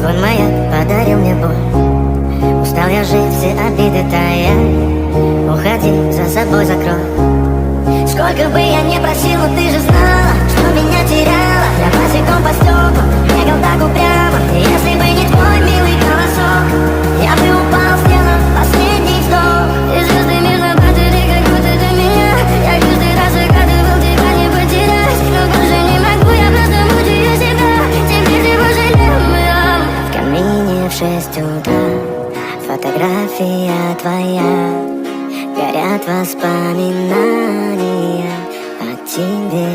Звон маяк подарил мне боль. Устал я жить, все обиды тая. Уходи, за собой закрой. Сколько бы я не просил, но ты же знала, что меня теряла. Я босиком по стеклам бегал так упрямо. Если бы не твой милый голосок, я бы упал, сделав последний вздох. И звезды мирно падали, как будто до меня. Я каждый раз загадывал тебя не потерять, но больше не могу, я просто мучаю себя. Теперь ты пожалел меня. В камине в 6 утра фотография твоя. Горят воспоминания о тебе.